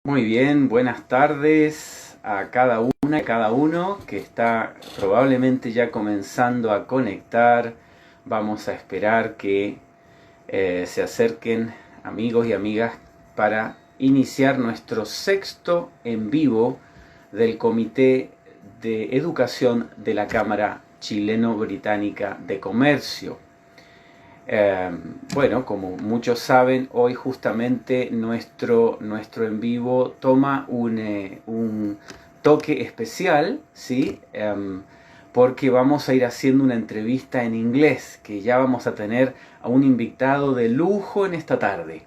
Muy bien, buenas tardes a cada una y cada uno que está probablemente ya comenzando a conectar. Vamos a esperar que se acerquen amigos y amigas para iniciar nuestro sexto en vivo del Comité de Educación de la Cámara Chileno-Británica de Comercio. Bueno, como muchos saben, hoy justamente nuestro en vivo toma un toque especial, ¿sí? Porque vamos a ir haciendo una entrevista en inglés, que ya vamos a tener a un invitado de lujo en esta tarde.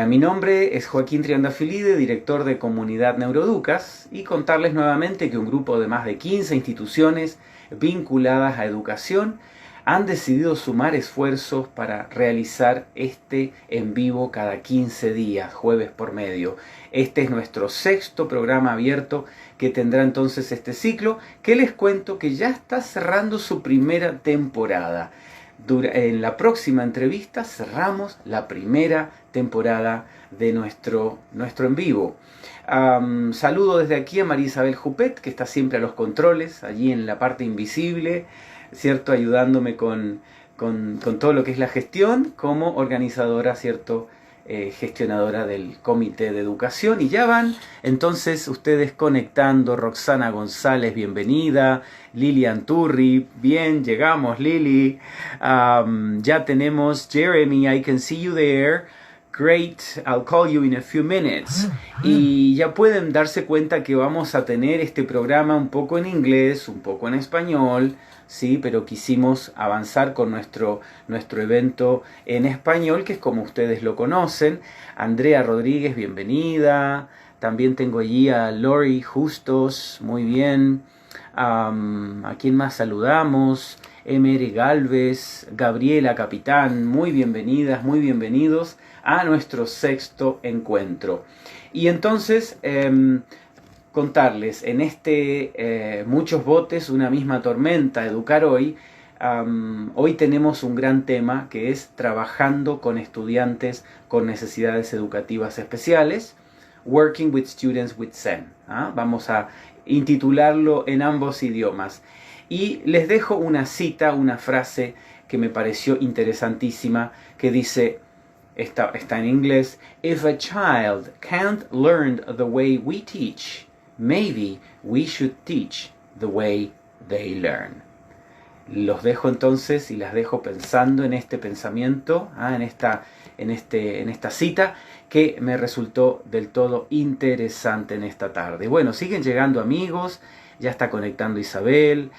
Mi nombre es Joaquín Triandafilide, director de Comunidad Neuroeducas, y contarles nuevamente que un grupo de más de 15 instituciones vinculadas a educación han decidido sumar esfuerzos para realizar este en vivo cada 15 días, jueves por medio. Este es nuestro sexto programa abierto que tendrá entonces este ciclo, que les cuento que ya está cerrando su primera temporada. En la próxima entrevista cerramos la primera temporada de nuestro en vivo. Saludo desde aquí a María Isabel Jupet, que está siempre a los controles, allí en la parte invisible, ¿cierto? Ayudándome con todo lo que es la gestión como organizadora, ¿cierto? Gestionadora del Comité de Educación. Y ya van entonces ustedes conectando. Roxana González, bienvenida. Lilian Turri, bien, llegamos Lili. Ya tenemos Jeremy, I can see you there. Great, I'll call you in a few minutes. Y ya pueden darse cuenta que vamos a tener este programa un poco en inglés, un poco en español, sí, pero quisimos avanzar con nuestro evento en español, que es como ustedes lo conocen. Andrea Rodríguez, bienvenida. También tengo allí a Lori Justos, muy bien. ¿A quién más saludamos? M.R. Galvez, Gabriela Capitán, muy bienvenidas, muy bienvenidos a nuestro sexto encuentro. Y entonces, contarles, en muchos botes, una misma tormenta, educar hoy, hoy tenemos un gran tema que es trabajando con estudiantes con necesidades educativas especiales, Working with Students with SEN. Vamos a intitularlo en ambos idiomas. Y les dejo una cita, una frase que me pareció interesantísima, que dice, está en inglés: If a child can't learn the way we teach, maybe we should teach the way they learn. Los dejo entonces y las dejo pensando en este pensamiento, en esta cita, que me resultó del todo interesante en esta tarde. Bueno, siguen llegando amigos, ya está conectando Isabel,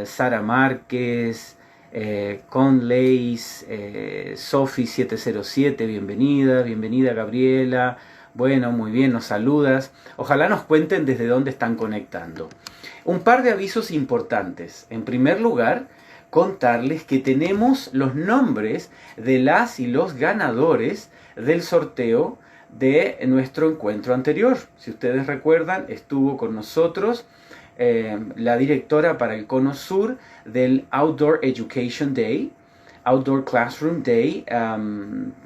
Sara Márquez, Conleis, Sofi 707, bienvenida Gabriela. Bueno, muy bien, nos saludas. Ojalá nos cuenten desde dónde están conectando. Un par de avisos importantes. En primer lugar, contarles que tenemos los nombres de las y los ganadores del sorteo de nuestro encuentro anterior. Si ustedes recuerdan, estuvo con nosotros la directora para el Cono Sur del Outdoor Education Day, Outdoor Classroom Day,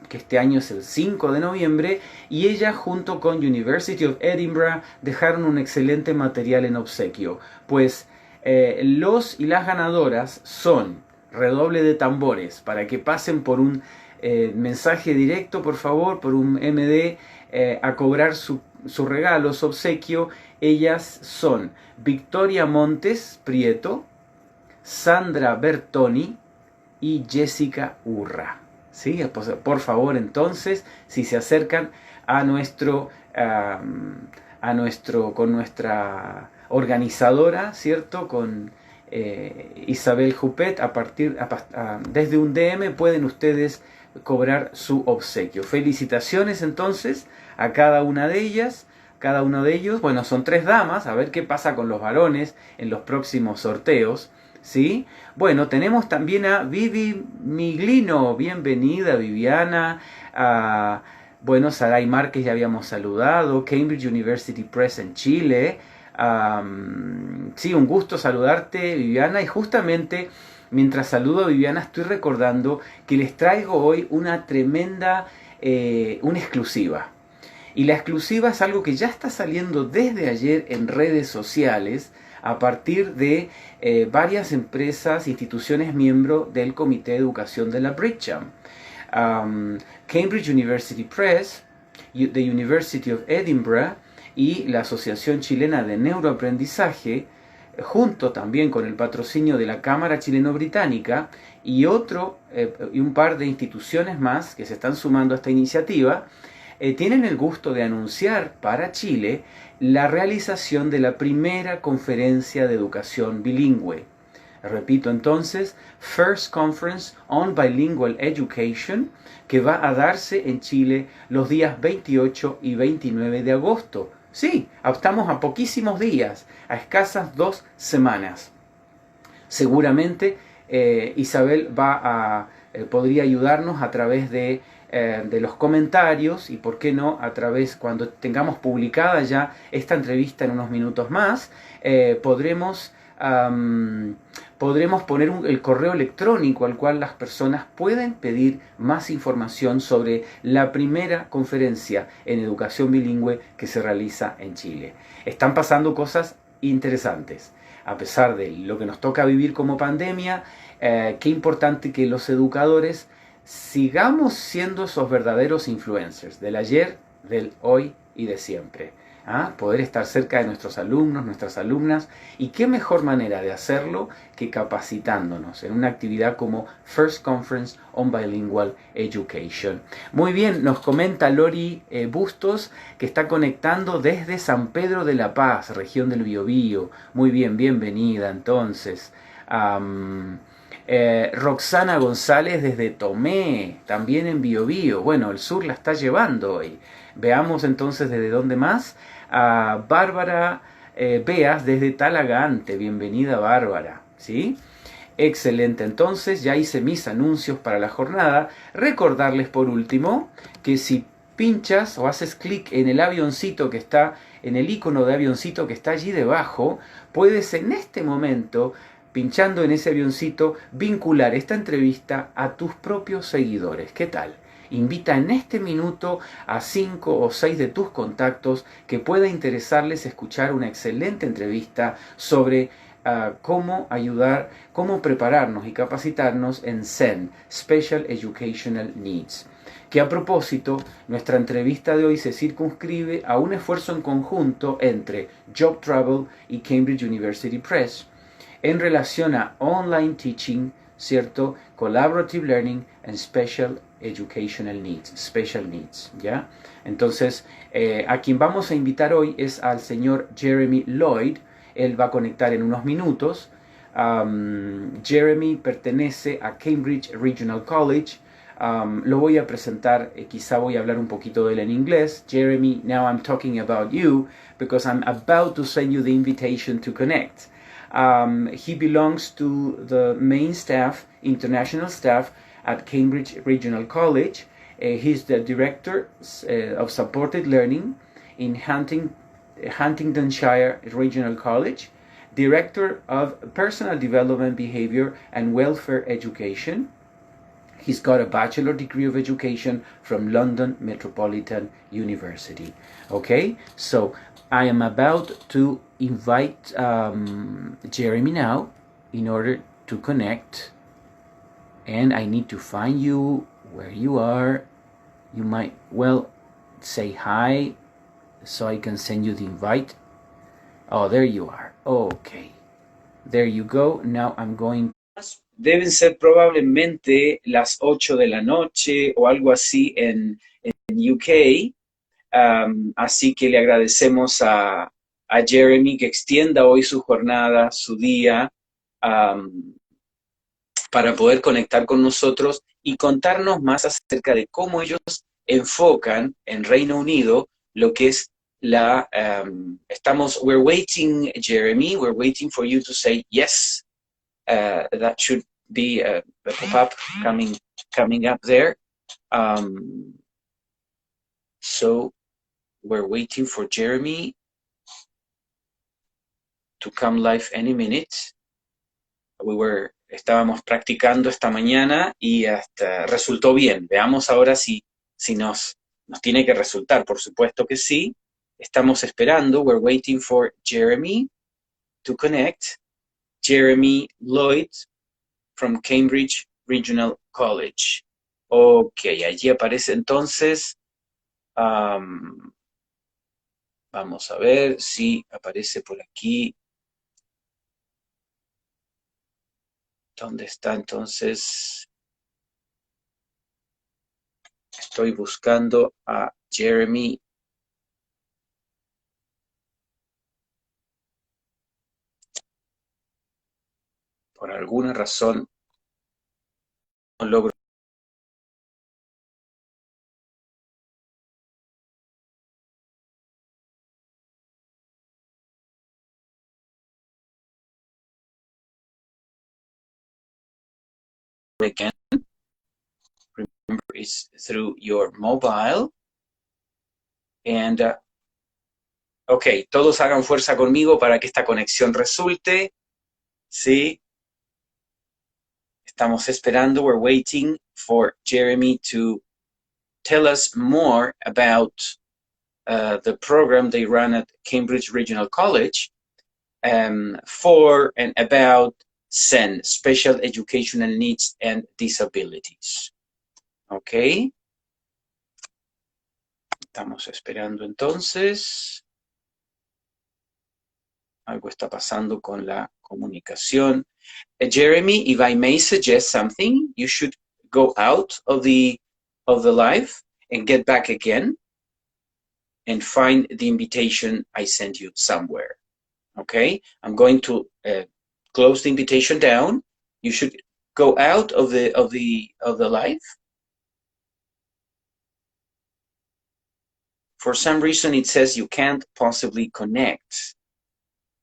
que este año es el 5 de noviembre, y ella junto con University of Edinburgh dejaron un excelente material en obsequio. Pues los y las ganadoras son, redoble de tambores, para que pasen por un mensaje directo, por favor, por un MD, a cobrar su regalo, su obsequio. Ellas son Victoria Montes Prieto, Sandra Bertoni y Jessica Urra. ¿Sí? Por favor, entonces, si se acercan a con nuestra organizadora, ¿cierto? Con Isabel Jupet, desde un DM pueden ustedes cobrar su obsequio. Felicitaciones entonces a cada una de ellas, cada uno de ellos. Bueno, son 3 damas, a ver qué pasa con los varones en los próximos sorteos. ¿Sí? Bueno, tenemos también a Vivi Miglino, bienvenida Viviana, bueno, Saray Márquez ya habíamos saludado, Cambridge University Press en Chile, sí, un gusto saludarte Viviana, y justamente mientras saludo a Viviana estoy recordando que les traigo hoy una tremenda, una exclusiva. Y la exclusiva es algo que ya está saliendo desde ayer en redes sociales a partir de varias empresas, instituciones miembros del Comité de Educación de la Brigham. Cambridge University Press, the University of Edinburgh y la Asociación Chilena de Neuroaprendizaje, junto también con el patrocinio de la Cámara Chileno-Británica y un par de instituciones más que se están sumando a esta iniciativa, tienen el gusto de anunciar para Chile la realización de la primera conferencia de educación bilingüe. Repito entonces, First Conference on Bilingual Education, que va a darse en Chile los días 28 y 29 de agosto. Sí, estamos a poquísimos días, a escasas 2 semanas. Seguramente Isabel podría ayudarnos a través de los comentarios y, por qué no, a través, cuando tengamos publicada ya esta entrevista en unos minutos más, podremos poner el correo electrónico al cual las personas pueden pedir más información sobre la primera conferencia en educación bilingüe que se realiza en Chile. Están pasando cosas interesantes. A pesar de lo que nos toca vivir como pandemia, qué importante que los educadores sigamos siendo esos verdaderos influencers del ayer, del hoy y de siempre. Poder estar cerca de nuestros alumnos, nuestras alumnas, y qué mejor manera de hacerlo que capacitándonos en una actividad como First Conference on Bilingual Education. Muy bien, nos comenta Lori Bustos, que está conectando desde San Pedro de la Paz, región del Biobío. Muy bien, bienvenida entonces. Roxana González desde Tomé, también en Biobío. Bueno, el sur la está llevando hoy. Veamos entonces desde dónde más. Bárbara Beas desde Talagante. Bienvenida, Bárbara. ¿Sí? Excelente, entonces ya hice mis anuncios para la jornada. Recordarles por último que si pinchas o haces clic en el avioncito que está, en el icono de avioncito que está allí debajo, puedes en este momento, pinchando en ese avioncito, vincular esta entrevista a tus propios seguidores. ¿Qué tal? Invita en este minuto a 5 o 6 de tus contactos que pueda interesarles escuchar una excelente entrevista sobre cómo ayudar, cómo prepararnos y capacitarnos en SEN, Special Educational Needs. Que a propósito, nuestra entrevista de hoy se circunscribe a un esfuerzo en conjunto entre Job Travel y Cambridge University Press en relación a online teaching, ¿cierto? Collaborative learning and special educational needs, special needs, ¿ya? Entonces, a quien vamos a invitar hoy es al señor Jeremy Lloyd. Él va a conectar en unos minutos. Jeremy pertenece a Cambridge Regional College. Lo voy a presentar, quizá voy a hablar un poquito de él en inglés. Jeremy, now I'm talking about you because I'm about to send you the invitation to connect. He belongs to the main staff, international staff at Cambridge Regional College. He's the director of supported learning in Huntingdonshire Regional College, director of personal development, behavior, and welfare education. He's got a bachelor degree of education from London Metropolitan University. Okay, so I am about to invite Jeremy now in order to connect, and I need to find you where you are. You might well say hi so I can send you the invite. Oh, there you are. Okay, there you go. Now I'm going. Deben ser probablemente las 8 de la noche o algo así en UK. Así que le agradecemos a Jeremy que extienda hoy su jornada, su día, para poder conectar con nosotros y contarnos más acerca de cómo ellos enfocan en Reino Unido lo que es we're waiting, Jeremy, we're waiting for you to say yes. That should be a pop-up coming up there. So we're waiting for Jeremy to come live any minute. Estábamos practicando esta mañana y hasta resultó bien. Veamos ahora si nos Nos tiene que resultar, por supuesto que sí. Estamos esperando, we're waiting for Jeremy to connect. Jeremy Lloyd from Cambridge Regional College. Ok, allí aparece entonces. Vamos a ver si aparece por aquí. ¿Dónde está entonces? Estoy buscando a Jeremy. Por alguna razón no logro. Again, remember it's through your mobile. And, ok, todos hagan fuerza conmigo para que esta conexión resulte. ¿Sí? Estamos esperando. We're waiting for Jeremy to tell us more about the program they run at Cambridge Regional College for and about SEN, Special Educational Needs and Disabilities. Ok. Estamos esperando entonces. Algo está pasando con la comunicación. Jeremy, if I may suggest something, you should go out of the live and get back again and find the invitation I sent you somewhere. Okay, I'm going to close the invitation down. You should go out of the live. For some reason, it says you can't possibly connect.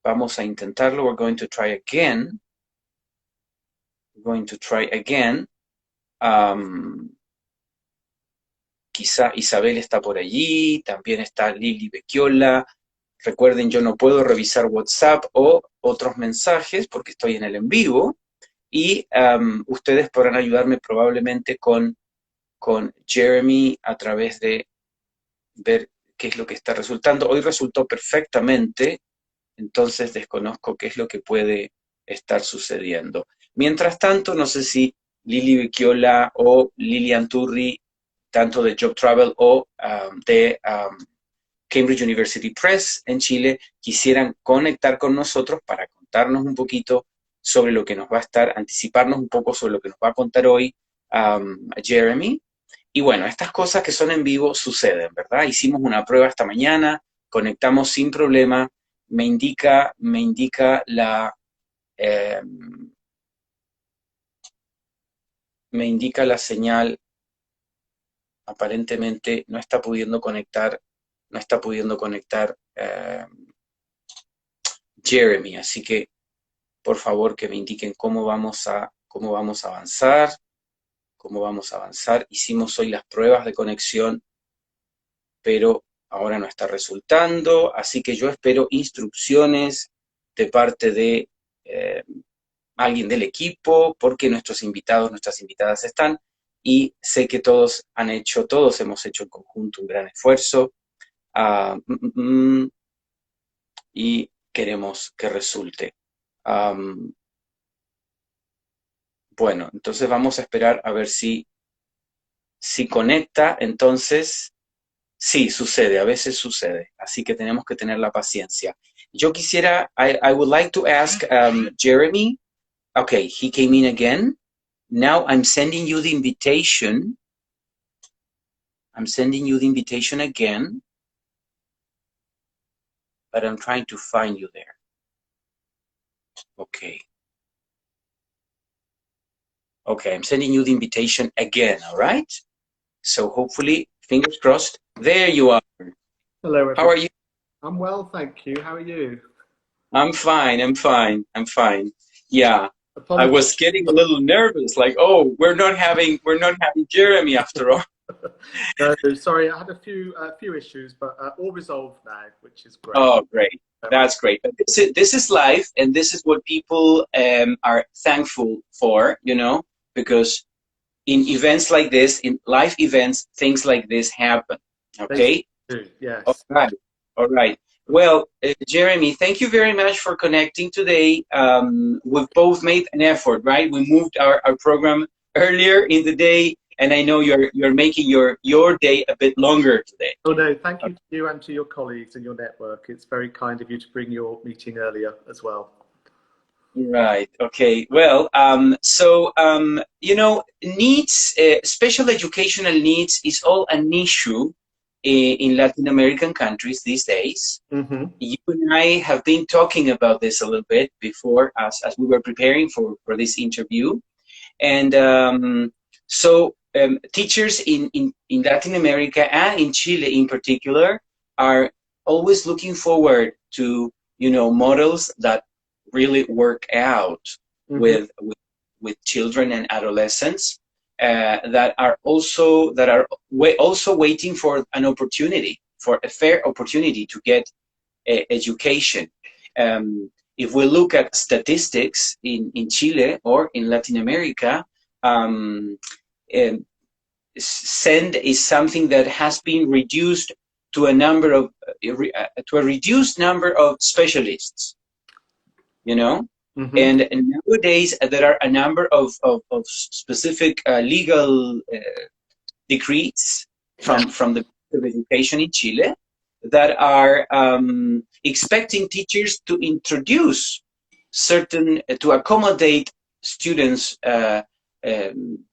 Vamos a intentarlo. We're going to try again. We're going to try again. Quizá Isabel está por allí. También está Lili Becchiola. Recuerden, yo no puedo revisar WhatsApp o otros mensajes porque estoy en el en vivo. Y ustedes podrán ayudarme probablemente con Jeremy a través de ver qué es lo que está resultando. Hoy resultó perfectamente, entonces desconozco qué es lo que puede estar sucediendo. Mientras tanto, no sé si Lili Becchiola o Lilian Turri, tanto de Job Travel o de Cambridge University Press en Chile, quisieran conectar con nosotros para contarnos un poquito sobre lo que nos va a estar, anticiparnos un poco sobre lo que nos va a contar hoy Jeremy. Y bueno, estas cosas que son en vivo suceden, ¿verdad? Hicimos una prueba esta mañana, conectamos sin problema, me indica la señal, aparentemente no está pudiendo conectar Jeremy, así que por favor que me indiquen cómo vamos a avanzar. Hicimos hoy las pruebas de conexión, pero ahora no está resultando, así que yo espero instrucciones de parte de alguien del equipo, porque nuestros invitados, nuestras invitadas están, y sé que todos hemos hecho en conjunto un gran esfuerzo, y queremos que resulte. Bueno, entonces vamos a esperar a ver si conecta. Entonces, sí, sucede, a veces sucede, así que tenemos que tener la paciencia. Yo quisiera, I would like to ask Jeremy. Okay, he came in again. Now I'm sending you the invitation. I'm sending you the invitation again, but I'm trying to find you there. Okay. Okay, I'm sending you the invitation again, all right? So hopefully, fingers crossed, there you are. Hello, everyone. How are you? I'm well, thank you. How are you? I'm fine. Yeah. Apologies. I was getting a little nervous, like, oh, we're not having Jeremy after all. No, sorry, I had a few issues, but all resolved now, which is great. Oh, great. That's great. But this is life, and this is what people are thankful for, you know, because in events like this, in life events, things like this happen. Okay. Yes. All right. All right. Well, Jeremy, thank you very much for connecting today. We've both made an effort, right? We moved our program earlier in the day, and I know you're making your day a bit longer today. Oh no, thank you to you and to your colleagues and your network. It's very kind of you to bring your meeting earlier as well. Right. Okay. Well, you know, needs, special educational needs is all an issue in Latin American countries these days. Mm-hmm. You and I have been talking about this a little bit before as we were preparing for this interview. And teachers in Latin America and in Chile in particular are always looking forward to, you know, models that really work out Mm-hmm. with children and adolescents that are also waiting for an opportunity, for a fair opportunity to get education. If we look at statistics in Chile or in Latin America, SEN is something that has been reduced to a number of to a reduced number of specialists. You know, Mm-hmm. and nowadays there are a number of specific legal decrees from the Ministry of Education in Chile that are expecting teachers to introduce certain to accommodate students'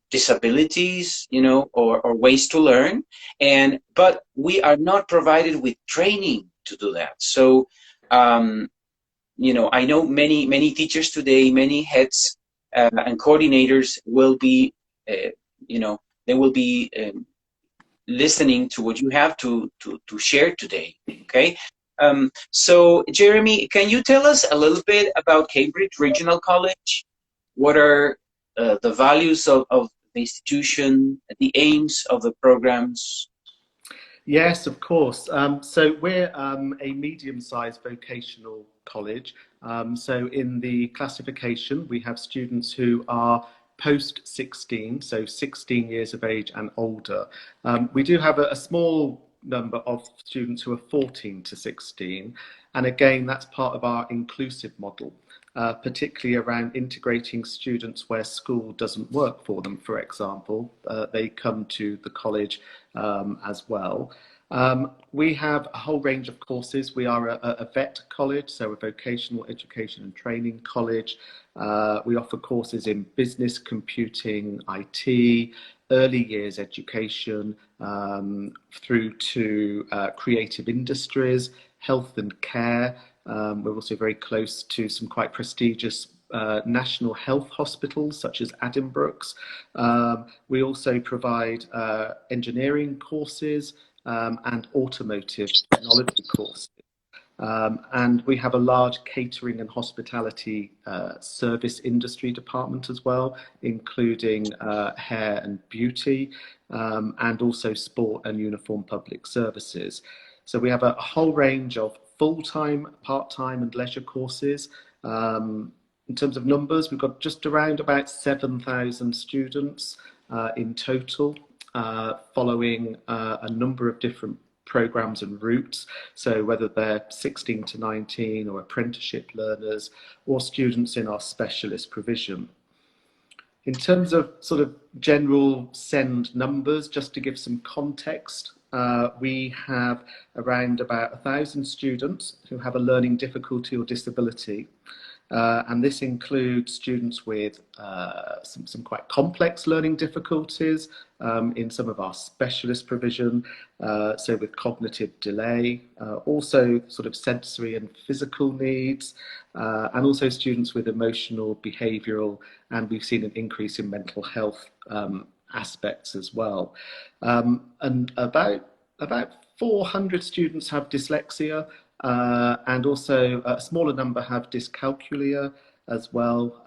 disabilities, you know, or ways to learn, but we are not provided with training to do that. So you know, I know many teachers today, many heads and coordinators will be, you know, they will be listening to what you have to share today. Okay. So Jeremy, can you tell us a little bit about Cambridge Regional College? What are the values of the institution, the aims of the programs? Yes, of course. So we're a medium-sized vocational college. So in the classification, we have students who are post 16, so 16 years of age and older. We do have a small number of students who are 14 to 16. And again, that's part of our inclusive model. Particularly around integrating students where school doesn't work for them, for example. They come to the college as well. We have a whole range of courses. We are a vet college, so a vocational education and training college. We offer courses in business, computing, IT, early years education, through to creative industries, health and care. We're also very close to some quite prestigious national health hospitals such as Addenbrooke's. We also provide engineering courses and automotive technology courses. And we have a large catering and hospitality service industry department as well, including hair and beauty, and also sport and uniform public services. So we have a whole range of full-time, part-time and leisure courses. In terms of numbers, we've got just around about 7,000 students in total, following a number of different programs and routes. So whether they're 16 to 19 or apprenticeship learners or students in our specialist provision. In terms of sort of general SEND numbers, just to give some context, we have around about 1,000 students who have a learning difficulty or disability. And this includes students with some quite complex learning difficulties in some of our specialist provision, so with cognitive delay, also sort of sensory and physical needs, and also students with emotional, behavioural, and we've seen an increase in mental health aspects as well. And about 400 students have dyslexia, and also a smaller number have dyscalculia as well.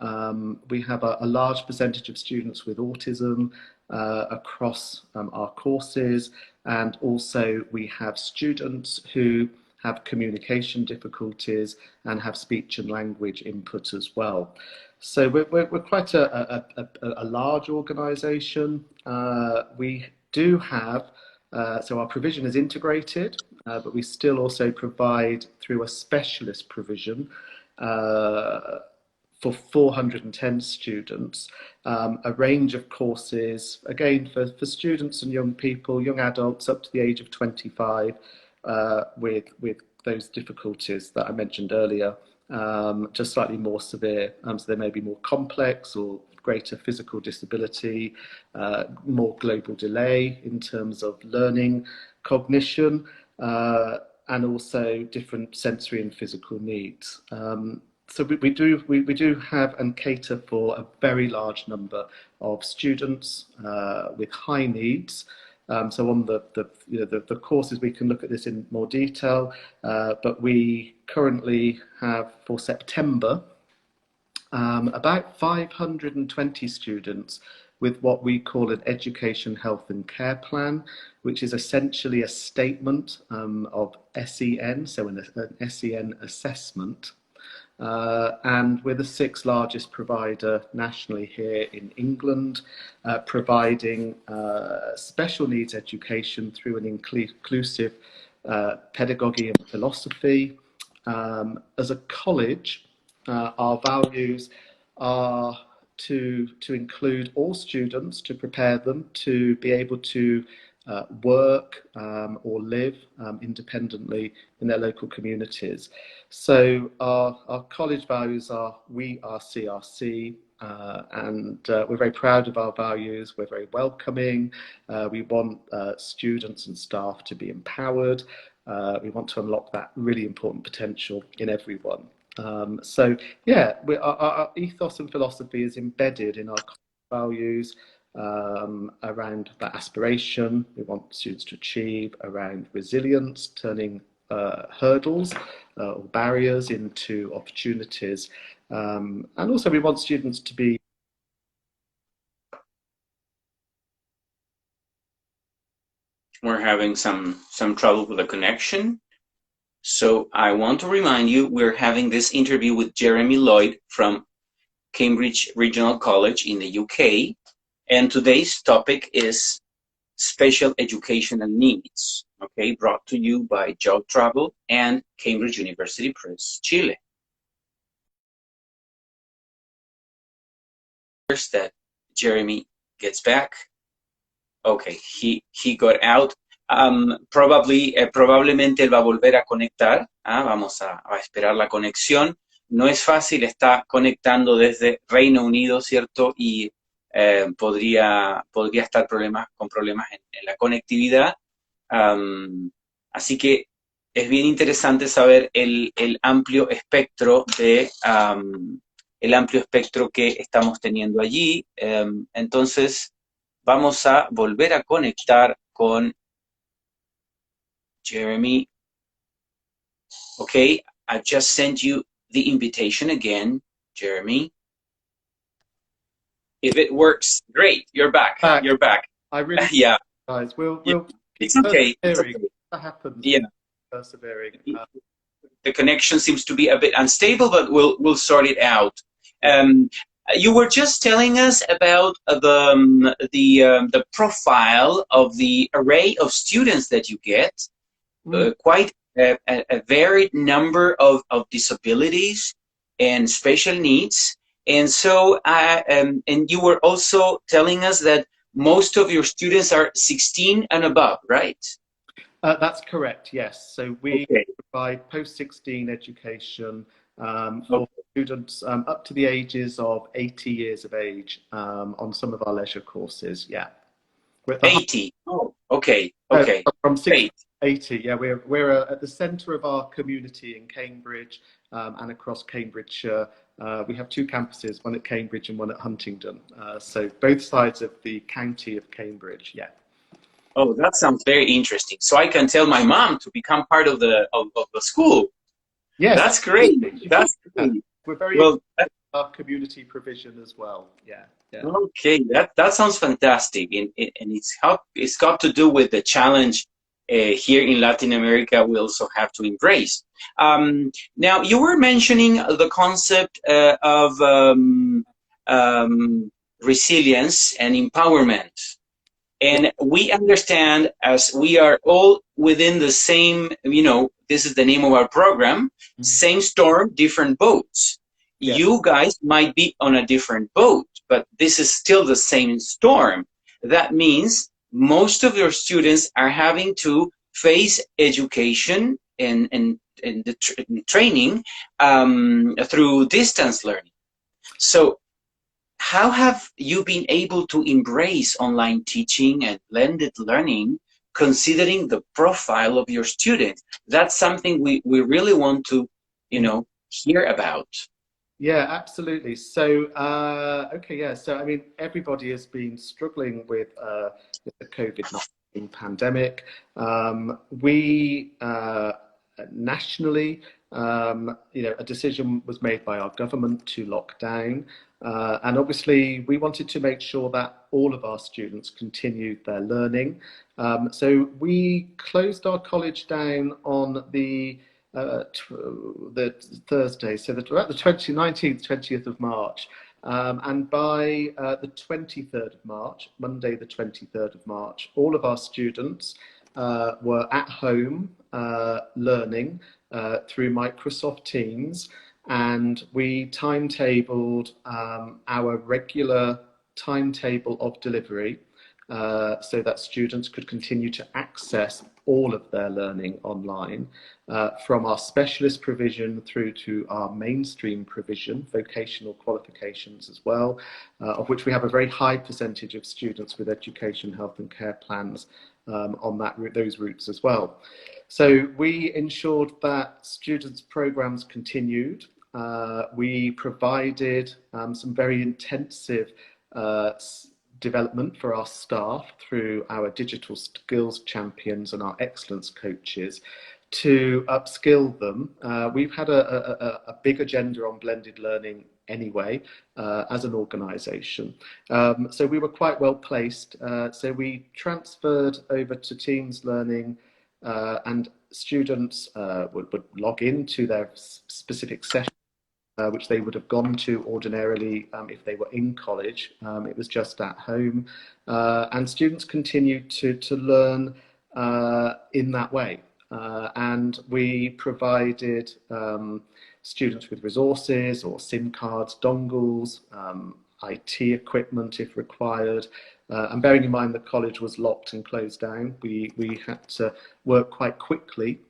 We have a large percentage of students with autism across our courses, and also we have students who have communication difficulties and have speech and language input as well. So we're quite a large organisation. We do have So our provision is integrated, but we still also provide through a specialist provision for 410 students, a range of courses, again, for students and young people, young adults up to the age of 25, with those difficulties that I mentioned earlier, just slightly more severe. So they may be more complex or greater physical disability, more global delay in terms of learning, cognition, and also different sensory and physical needs. So we do have and cater for a very large number of students with high needs. So on the courses, we can look at this in more detail, but we currently have for September about 520 students with what we call an education, health and care plan, which is essentially a statement of SEN, so an SEN assessment. And we're the 6th largest provider nationally here in England, providing special needs education through an inclusive pedagogy and philosophy. As a college, our values are to include all students, to prepare them to be able to work or live independently in their local communities. So our college values are, we are CRC, and we're very proud of our values. We're very welcoming. We want students and staff to be empowered. We want to unlock that really important potential in everyone. So yeah, our ethos and philosophy is embedded in our values, around that aspiration we want students to achieve, around resilience, turning hurdles or barriers into opportunities, and also we want students to be. We're having some trouble with the connection. So I want to remind you, we're having this interview with Jeremy Lloyd from Cambridge Regional College in the UK. And today's topic is special educational needs, okay, brought to you by Job Travel and Cambridge University Press, Chile. First that Jeremy gets back. Okay, he got out. Probablemente él va a volver a conectar. Vamos a esperar la conexión. No es fácil, está conectando desde Reino Unido, ¿cierto? Y podría estar con problemas en la conectividad. Así que es bien interesante saber el amplio espectro que estamos teniendo allí. Entonces vamos a volver a conectar con Jeremy. Okay, I just sent you the invitation again, Jeremy. If it works, great. You're back. You're back. I really yeah. Guys, we'll it's okay. It's okay. That happens. Yeah. Persevering. The connection seems to be a bit unstable, but we'll sort it out. You were just telling us about the profile of the array of students that you get. Quite a varied number of disabilities and special needs. And so, and you were also telling us that most of your students are 16 and above, right? That's correct, yes. So we provide post-16 education for students up to the ages of 80 years of age on some of our leisure courses, yeah. 80? Oh, okay. From 6 to 80, yeah. We're at the centre of our community in Cambridge and across Cambridgeshire. We have 2 campuses, one at Cambridge and one at Huntingdon. So both sides of the county of Cambridge, yeah. Oh, that sounds very interesting. So I can tell my mom to become part of the school. Yes, that's great. That's great. We're very well. Our community provision as well. Yeah. Okay, that sounds fantastic, and it's got to do with the challenge here in Latin America. We also have to embrace. Now, you were mentioning the concept of resilience and empowerment. And we understand, as we are all within the same, this is the name of our program, same storm, different boats. Yeah. You guys might be on a different boat, but this is still the same storm. That means most of your students are having to face education and the training through distance learning. So how have you been able to embrace online teaching and blended learning, considering the profile of your students? That's something we really want to, hear about. Yeah, absolutely. So, okay, yeah. So, I mean, everybody has been struggling with the COVID-19 pandemic. We nationally, a decision was made by our government to lock down. And obviously, we wanted to make sure that all of our students continued their learning. So we closed our college down on the Thursday, so about the 19th, 20th of March. And by the 23rd of March, Monday the 23rd of March, all of our students were at home learning through Microsoft Teams, and we timetabled our regular timetable of delivery so that students could continue to access all of their learning online, from our specialist provision through to our mainstream provision, vocational qualifications as well, of which we have a very high percentage of students with education, health and care plans on those routes as well. So we ensured that students' programs continued. We provided some very intensive development for our staff through our digital skills champions and our excellence coaches to upskill them. We've had a big agenda on blended learning anyway as an organisation. So we were quite well placed. So we transferred over to Teams learning, and students would log into their specific session, which they would have gone to ordinarily if they were in college. It was just at home. And students continued to learn in that way. And we provided students with resources or SIM cards, dongles, IT equipment if required. And bearing in mind the college was locked and closed down, we had to work quite quickly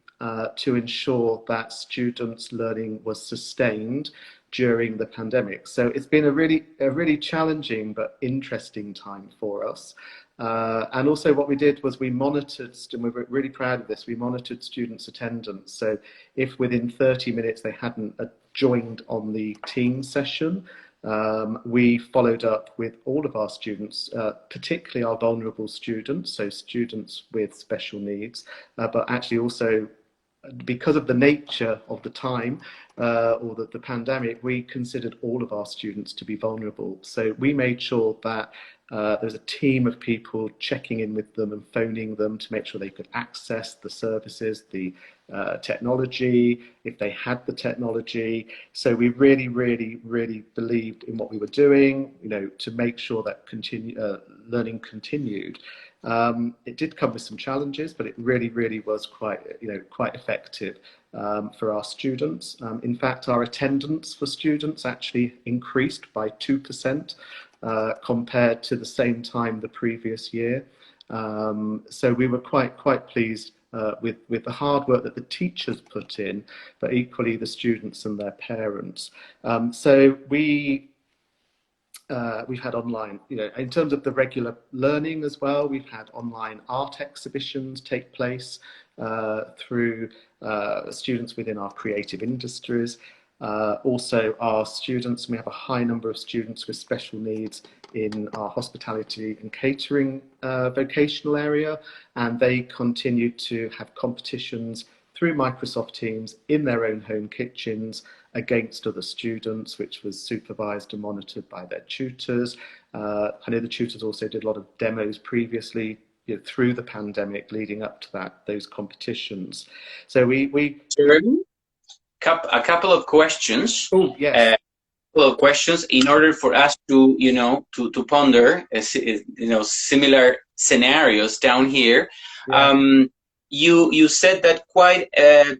to ensure that students' learning was sustained during the pandemic. So it's been a really challenging but interesting time for us. And also what we did was we monitored, and we were really proud of this, we monitored students' attendance. So if within 30 minutes they hadn't joined on the team session, we followed up with all of our students, particularly our vulnerable students, so students with special needs, but actually also because of the nature of the time or the pandemic, we considered all of our students to be vulnerable. So we made sure that there's a team of people checking in with them and phoning them to make sure they could access the services, the technology, if they had the technology. So we really believed in what we were doing, to make sure that learning continued. It did come with some challenges, but it really was quite effective for our students. In fact, our attendance for students actually increased by 2% compared to the same time the previous year. So we were quite pleased with the hard work that the teachers put in, but equally the students and their parents. So we've had online, in terms of the regular learning as well, we've had online art exhibitions take place through students within our creative industries. Also our students, we have a high number of students with special needs in our hospitality and catering vocational area, and they continue to have competitions through Microsoft Teams in their own home kitchens against other students, which was supervised and monitored by their tutors. I know the tutors also did a lot of demos previously through the pandemic leading up to those competitions. So a couple of questions. Oh, yes. Questions in order for us to to ponder similar scenarios down here. Yeah. You said that quite a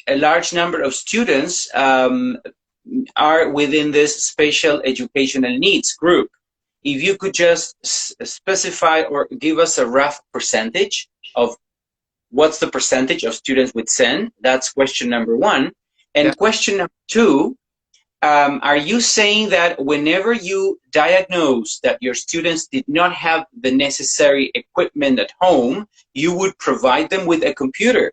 large number of students are within this special educational needs group. If you could just specify or give us a rough percentage of what's the percentage of students with SEN? That's question number one. And Yeah. question number two, are you saying that whenever you diagnose that your students did not have the necessary equipment at home, you would provide them with a computer?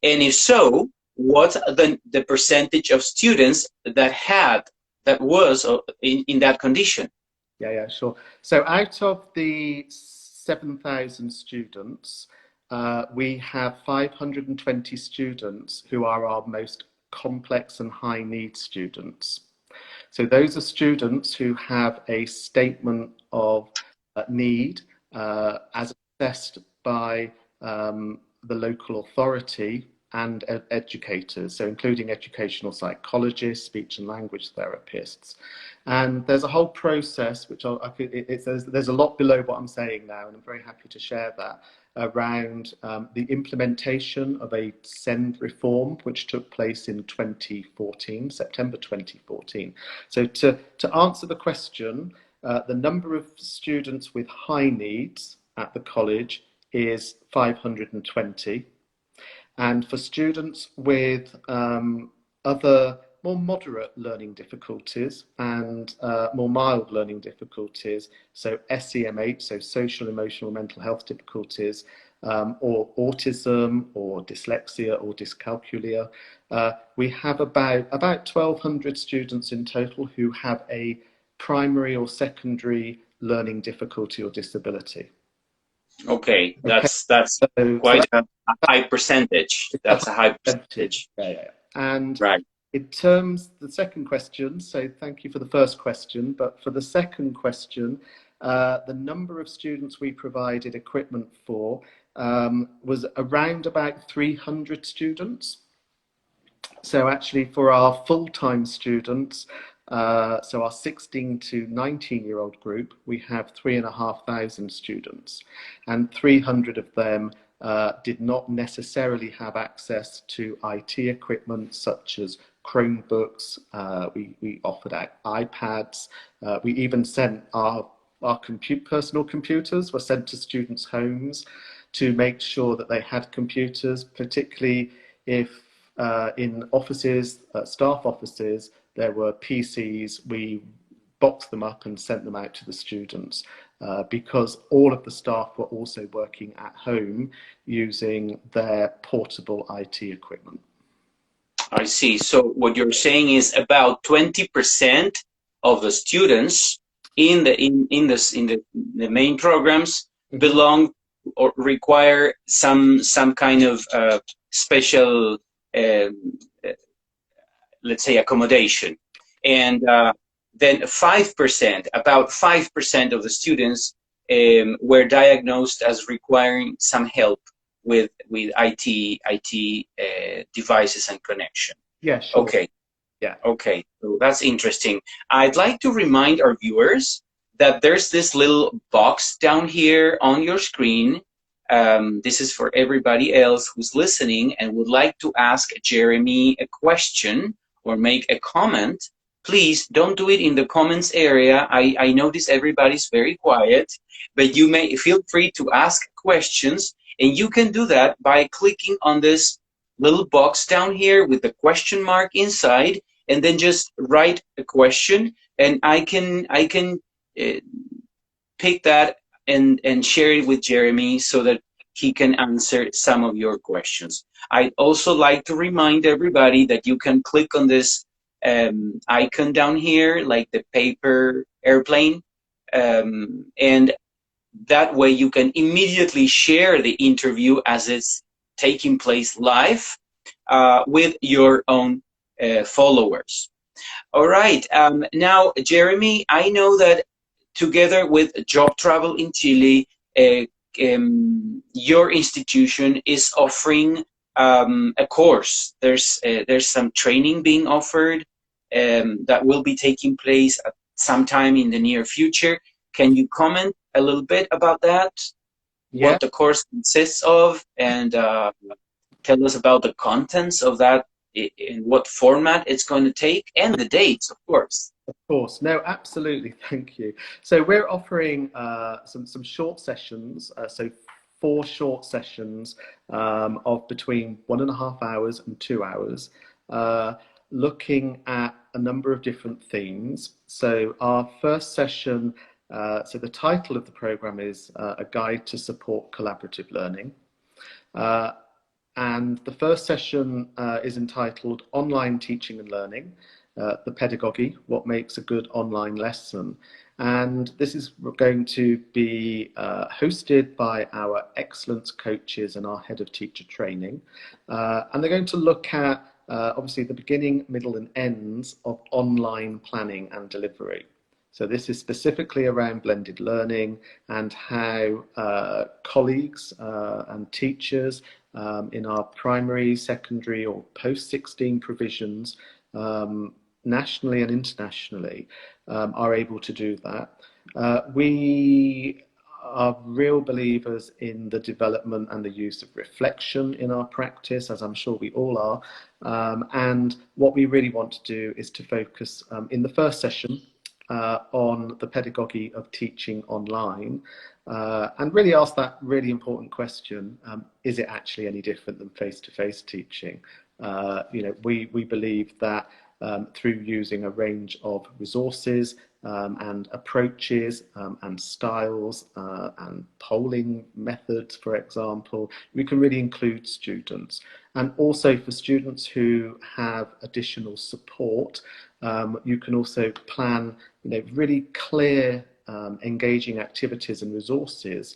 And if so, what's the percentage of students that was in that condition? Yeah, sure. So out of the 7,000 students, we have 520 students who are our most complex and high needs students. So those are students who have a statement of need as assessed by the local authority and educators, so including educational psychologists, speech and language therapists. And there's a whole process, which there's a lot below what I'm saying now, and I'm very happy to share that, around the implementation of a SEN reform, which took place in 2014, September 2014. So to answer the question, the number of students with high needs at the college is 520. And for students with other more moderate learning difficulties and more mild learning difficulties, so SEMH, so social, emotional, mental health difficulties, or autism or dyslexia or dyscalculia, we have about 1,200 students in total who have a primary or secondary learning difficulty or disability. Okay, that's quite a high percentage. That's a high percentage. Yeah. And right. In terms, the second question, so thank you for the first question, but for the second question, the number of students we provided equipment for was around about 300 students. So actually for our full-time students, so our 16 to 19-year-old group, we have 3,500 students, and 300 of them did not necessarily have access to IT equipment such as Chromebooks. We offered out iPads. We even sent our personal computers were sent to students' homes to make sure that they had computers, particularly if in offices, staff offices, there were PCs. We boxed them up and sent them out to the students because all of the staff were also working at home using their portable IT equipment. I see. So what you're saying is about 20% of the students in the main programs belong or require some kind of special, let's say, accommodation, and then 5%, about 5% of the students were diagnosed as requiring some help with IT devices and connection. Yeah, sure. Okay. Yeah. Okay. So that's interesting. I'd like to remind our viewers that there's this little box down here on your screen. This is for everybody else who's listening and would like to ask Jeremy a question or make a comment. Please don't do it in the comments area. I notice everybody's very quiet, but you may feel free to ask questions. And you can do that by clicking on this little box down here with the question mark inside, and then just write a question, and I can pick that and share it with Jeremy so that he can answer some of your questions. I'd also like to remind everybody that you can click on this icon down here, like the paper airplane, and that way you can immediately share the interview as it's taking place live with your own followers. All right. Now, Jeremy, I know that together with Job Travel in Chile, your institution is offering a course. There's some training being offered that will be taking place at some time in the near future. Can you comment a little bit about that? Yeah, What the course consists of, and tell us about the contents of that, in what format it's going to take, and the dates, of course. of course. No, absolutely. Thank you. So we're offering some short sessions. So 4 short sessions of between 1.5 hours and 2 hours, looking at a number of different themes. So our first session, so the title of the program is A Guide to Support Collaborative Learning. And the first session is entitled Online Teaching and Learning, the Pedagogy, What Makes a Good Online Lesson. And this is going to be hosted by our excellence coaches and our head of teacher training. And they're going to look at, obviously, the beginning, middle and ends of online planning and delivery. So this is specifically around blended learning and how colleagues and teachers in our primary, secondary or post-16 provisions, nationally and internationally, are able to do that. We are real believers in the development and the use of reflection in our practice, as I'm sure we all are. And what we really want to do is to focus in the first session on the pedagogy of teaching online, and really ask that really important question, is it actually any different than face-to-face teaching? We believe that through using a range of resources and approaches and styles and polling methods, for example, we can really include students. And also for students who have additional support, you can also plan really clear engaging activities and resources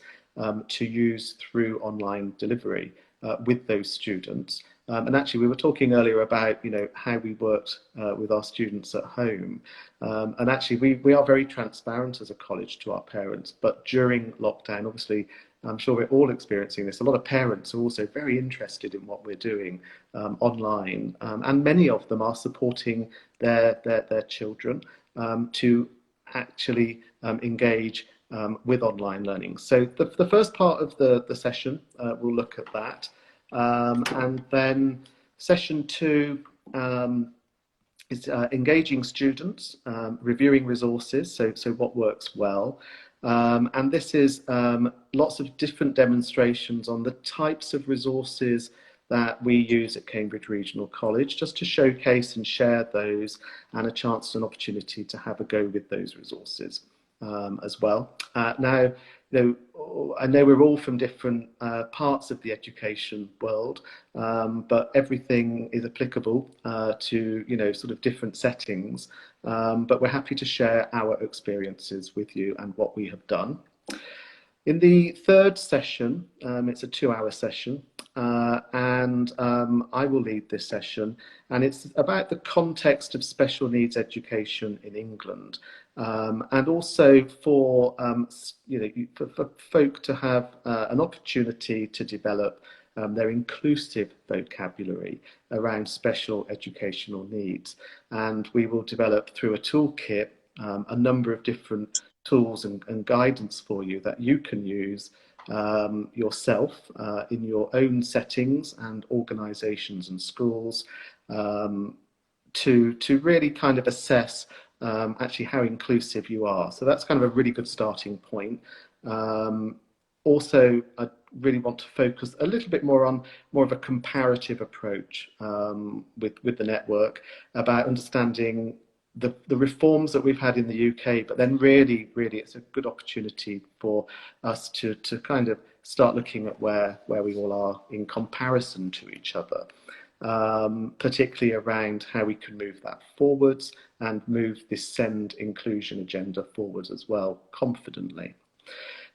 to use through online delivery with those students. And actually, we were talking earlier about how we worked with our students at home. And actually, we are very transparent as a college to our parents. But during lockdown, obviously, I'm sure we're all experiencing this. A lot of parents are also very interested in what we're doing online. And many of them are supporting their children to actually engage with online learning. So the first part of the session, we'll look at that. And then session 2 is engaging students, reviewing resources, so what works well. And this is lots of different demonstrations on the types of resources that we use at Cambridge Regional College, just to showcase and share those, and a chance and opportunity to have a go with those resources as well. Now, I know we're all from different parts of the education world, but everything is applicable to sort of different settings. But we're happy to share our experiences with you and what we have done. In the third session, it's a 2-hour session, and I will lead this session, and it's about the context of special needs education in England, and also for folk to have an opportunity to develop their inclusive vocabulary around special educational needs. And we will develop through a toolkit a number of different tools and guidance for you that you can use yourself in your own settings and organisations and schools to really kind of assess actually how inclusive you are. So that's kind of a really good starting point. Also, I really want to focus a little bit more on more of a comparative approach with the network, about understanding the reforms that we've had in the UK, but then really it's a good opportunity for us to kind of start looking at where we all are in comparison to each other, particularly around how we can move that forwards and move this SEND inclusion agenda forwards as well, confidently.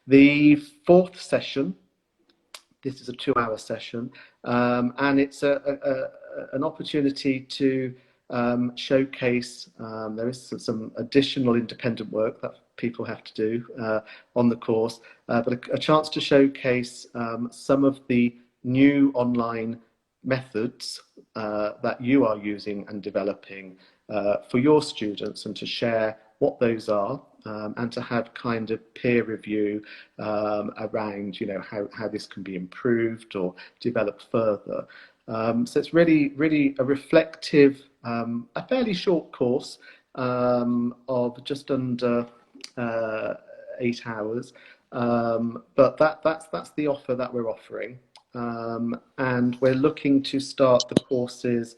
The fourth session, this is a 2-hour session, and it's an opportunity to showcase, there is some additional independent work that people have to do on the course, but a chance to showcase some of the new online methods that you are using and developing for your students, and to share what those are, and to have kind of peer review around, you know, how this can be improved or developed further. So it's really a reflective, a fairly short course of just under 8 hours, but that's the offer that we're offering, and we're looking to start the courses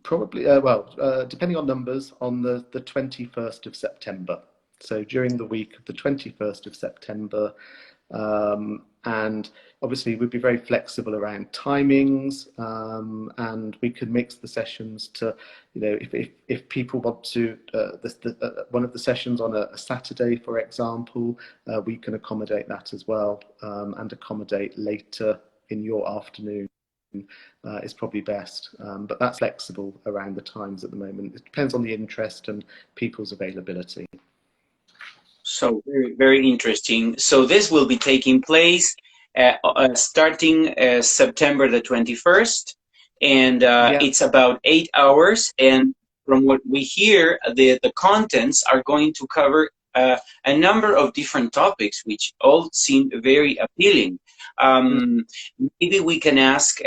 probably, depending on numbers, on the 21st of September. So during the week of the 21st of September, and obviously we'd be very flexible around timings, and we could mix the sessions to, you know, if people want to, one of the sessions on a Saturday, for example, we can accommodate that as well, and accommodate later in your afternoon. Is probably best, but that's flexible around the times at the moment. It depends on the interest and people's availability. So very interesting. So this will be taking place starting September the 21st, and it's about 8 hours. And from what we hear, the contents are going to cover a number of different topics, which all seem very appealing. Maybe we can ask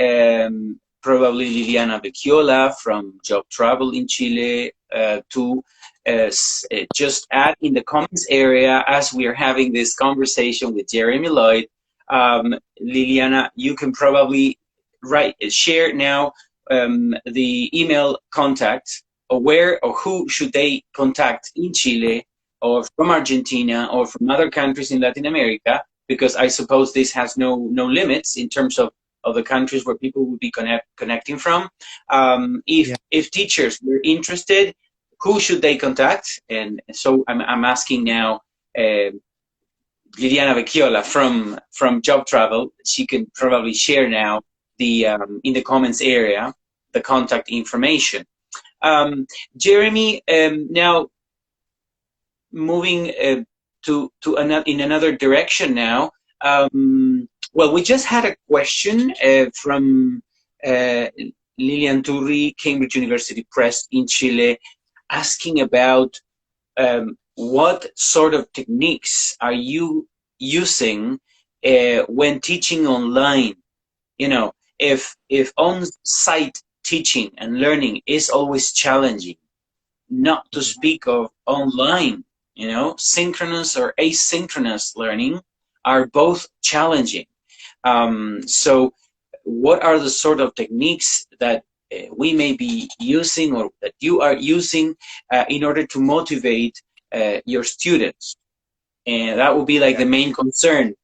probably Liliana Vecchiola from Job Travel in Chile to just add in the comments area as we are having this conversation with Jeremy Lloyd. Liliana, you can probably share now the email contact, or where or who should they contact in Chile or from Argentina or from other countries in Latin America, because I suppose this has no limits in terms of the countries where people will be connecting from. If teachers were interested, who should they contact? And so I'm asking now Liliana Vecchiola from Job Travel. She can probably share now the in the comments area the contact information. Jeremy, now moving in another direction now. Well, we just had a question from Lilian Turri, Cambridge University Press in Chile, asking about what sort of techniques are you using when teaching online? You know, if on-site teaching and learning is always challenging, not to speak of online, you know, synchronous or asynchronous learning are both challenging. So what are the sort of techniques that we may be using, or that you are using in order to motivate your students? And that would be like the main concern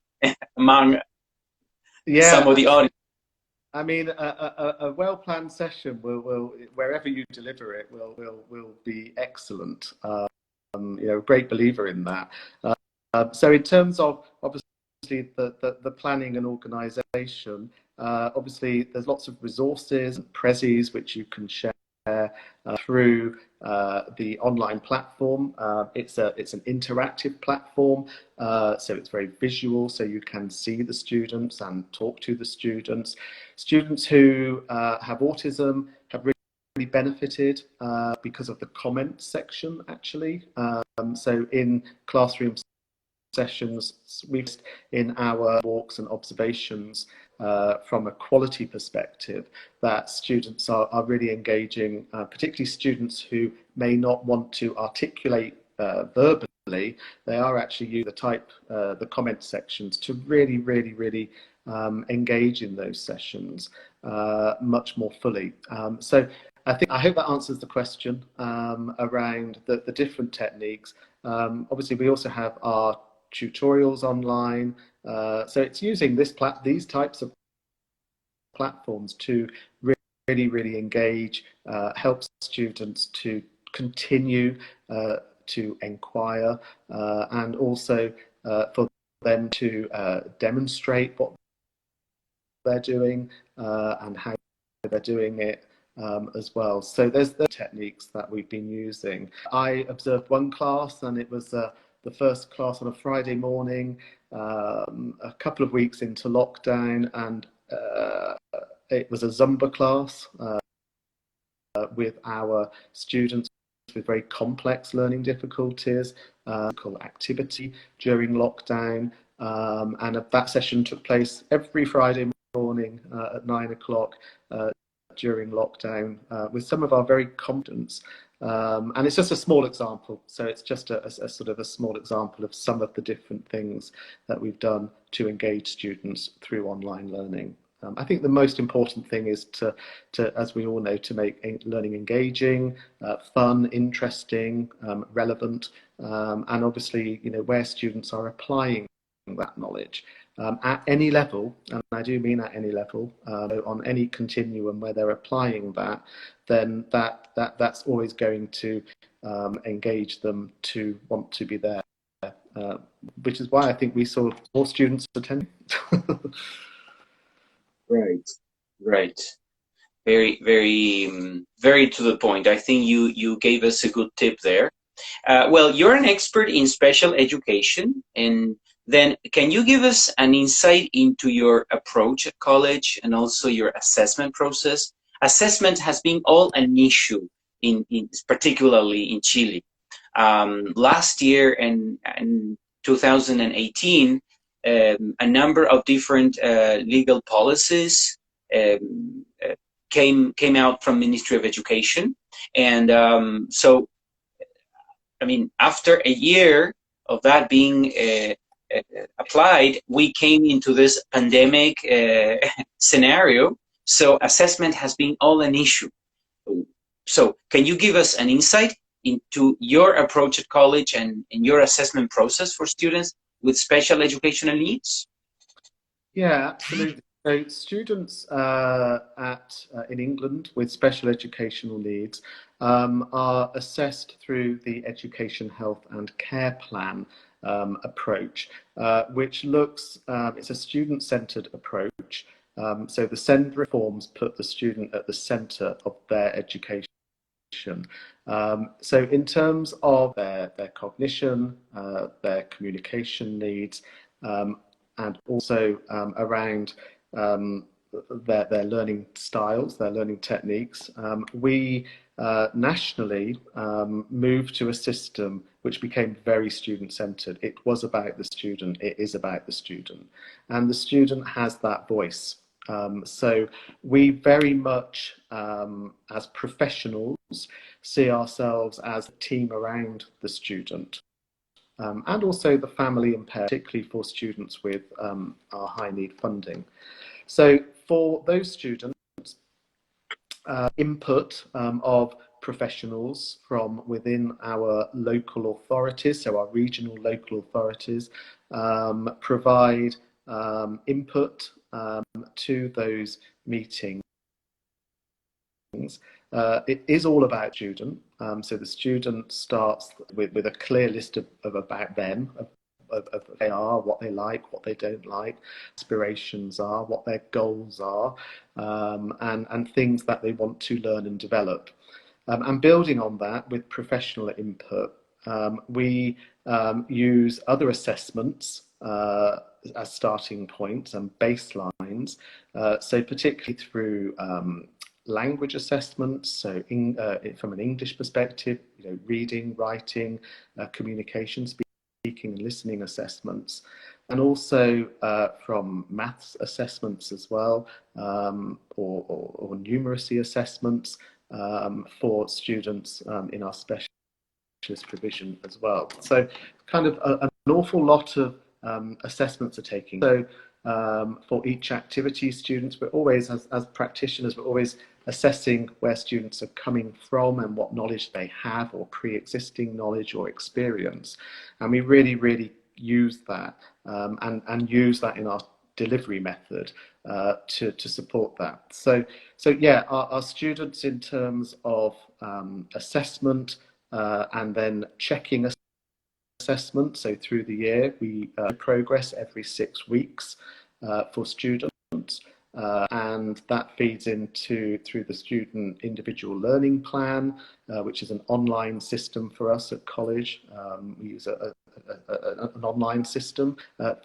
among some of the audience. I mean, a well-planned session will wherever you deliver it will be excellent. You know, great believer in that. So in terms of obviously the planning and organisation, obviously there's lots of resources and prezzies which you can share through the online platform. It's an interactive platform, so it's very visual, so you can see the students and talk to the students. Students who have autism have really benefited because of the comment section, actually. So in classroom sessions, we've in our walks and observations from a quality perspective that students are really engaging, particularly students who may not want to articulate verbally. They are actually using the comment sections to really engage in those sessions much more fully. So I hope that answers the question around the different techniques. Obviously, we also have our tutorials online, so it's using these types of platforms to really engage, help students to continue to inquire, and also for them to demonstrate what they're doing and how they're doing it as well. So there's the techniques that we've been using. I observed one class, and it was the first class on a Friday morning, a couple of weeks into lockdown, and it was a Zumba class with our students with very complex learning difficulties, called activity during lockdown, and that session took place every Friday morning at 9 o'clock during lockdown with some of our very competent. And it's just a small example, so it's just a sort of a small example of some of the different things that we've done to engage students through online learning. I think the most important thing is to, as we all know, to make learning engaging, fun, interesting, relevant, and obviously, you know, where students are applying that knowledge at any level, and I do mean at any level, on any continuum where they're applying that, then that's always going to engage them to want to be there, which is why I think we saw more students attending. Right, right. Very, very, very to the point. I think you gave us a good tip there. Well, you're an expert in special education, and then can you give us an insight into your approach at college and also your assessment process? Assessment has been all an issue particularly in Chile. Last year and 2018, a number of different legal policies came out from Ministry of Education, and so I mean, after a year of that being applied, we came into this pandemic scenario. So assessment has been all an issue. So can you give us an insight into your approach at college and your assessment process for students with special educational needs? Yeah, absolutely. So students in England with special educational needs are assessed through the Education, Health and Care Plan approach, which looks, it's a student-centred approach. So the SEN reforms put the student at the centre of their education. So in terms of their cognition, their communication needs, and also around their learning styles, their learning techniques, we nationally moved to a system which became very student-centred. It was about the student, it is about the student, and the student has that voice. So we very much, as professionals, see ourselves as a team around the student. And also the family impaired, particularly for students with our high need funding. So for those students, input of professionals from within our local authorities, so our regional local authorities, provide input to those meetings. It is all about student. So the student starts with a clear list of about them, of who they are, what they like, what they don't like, aspirations are, what their goals are, and things that they want to learn and develop. And building on that with professional input, we use other assessments as starting points and baselines. So particularly through language assessments, so from an English perspective, you know, reading, writing, communication, speaking and listening assessments, and also from maths assessments as well, or numeracy assessments for students in our specialist provision as well. So kind of an awful lot of assessments are taking. So for each activity, students, we're always, as practitioners, we're always assessing where students are coming from and what knowledge they have, or pre-existing knowledge or experience. And we really, really use that and use that in our delivery method to support that. So yeah, our students, in terms of assessment and then checking assessment, so through the year we progress every 6 weeks for students, and that feeds into through the student individual learning plan, which is an online system for us at college. We use an online system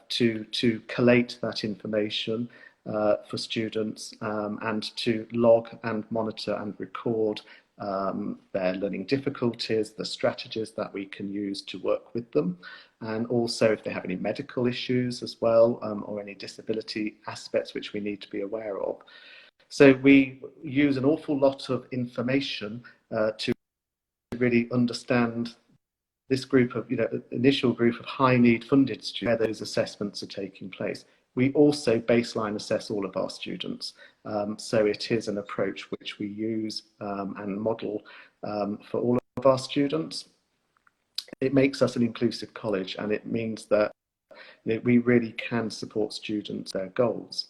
to collate that information for students, and to log and monitor and record their learning difficulties, the strategies that we can use to work with them, and also if they have any medical issues as well, or any disability aspects which we need to be aware of. So we use an awful lot of information to really understand this group of, initial group of high need funded students, where those assessments are taking place. We also baseline assess all of our students. So it is an approach which we use and model for all of our students. It makes us an inclusive college, and it means that we really can support students, their goals.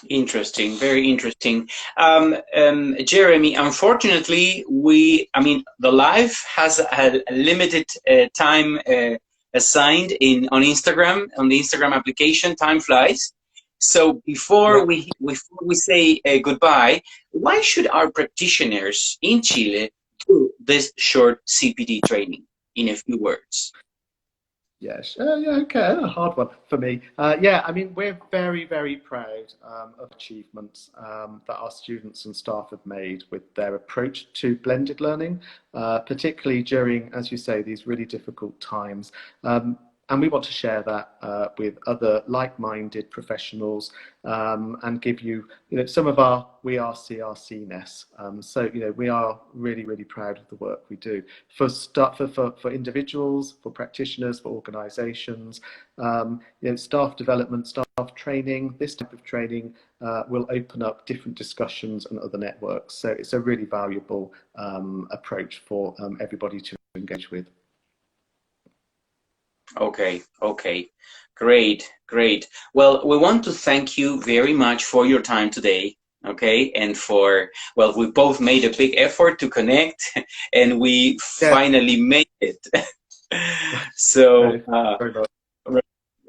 Interesting, very interesting. Jeremy, unfortunately, the live has a limited time assigned on Instagram, on the Instagram application. Time flies. So before we say goodbye, why should our practitioners in Chile do this short CPD training in a few words? Yes, okay, a hard one for me. We're very, very proud of achievements that our students and staff have made with their approach to blended learning, particularly during, as you say, these really difficult times. And we want to share that with other like-minded professionals and give you, some of our we are CRC-ness. So, we are really, really proud of the work we do for individuals, for practitioners, for organisations, staff development, staff training. This type of training will open up different discussions and other networks. So it's a really valuable approach for everybody to engage with. Okay, great. Well, we want to thank you very much for your time today, okay? And we both made a big effort to connect, and we finally made it. So,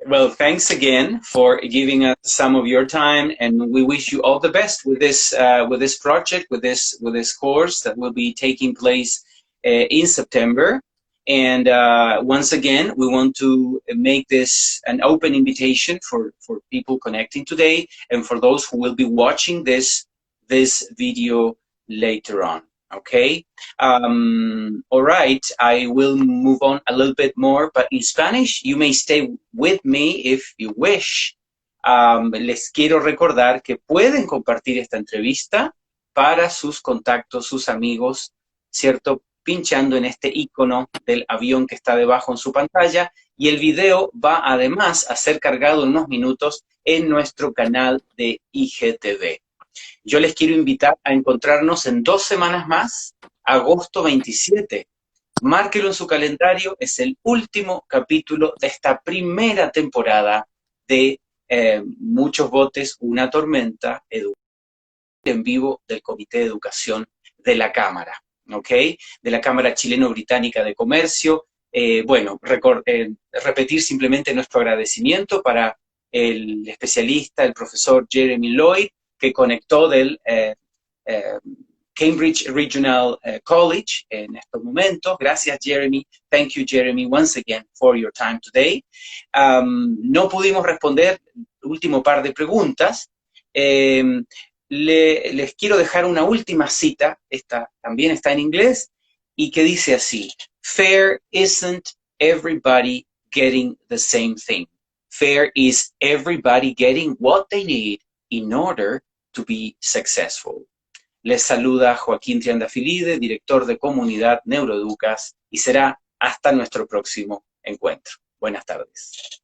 well, thanks again for giving us some of your time, and we wish you all the best with this project, with this course that will be taking place in September. And once again, we want to make this an open invitation for people connecting today and for those who will be watching this video later on, okay? All right, I will move on a little bit more, but in Spanish, you may stay with me if you wish. Les quiero recordar que pueden compartir esta entrevista para sus contactos, sus amigos, ¿cierto? Pinchando en este icono del avión que está debajo en su pantalla, y el video va además a ser cargado en unos minutos en nuestro canal de IGTV. Yo les quiero invitar a encontrarnos en 2 semanas más, agosto 27. Márquelo en su calendario, es el último capítulo de esta primera temporada de Muchos Botes, una Tormenta, en vivo del Comité de Educación de la Cámara. ¿Okay? De la Cámara Chileno-Británica de Comercio. Repetir simplemente nuestro agradecimiento para el especialista, el profesor Jeremy Lloyd, que conectó del Cambridge Regional College en estos momentos. Gracias, Jeremy. Thank you, Jeremy, once again for your time today. No pudimos responder el último par de preguntas. Les quiero dejar una última cita, esta también está en inglés, y que dice así: Fair isn't everybody getting the same thing. Fair is everybody getting what they need in order to be successful. Les saluda Joaquín Triandafilide, director de Comunidad Neuroeducas, y será hasta nuestro próximo encuentro. Buenas tardes.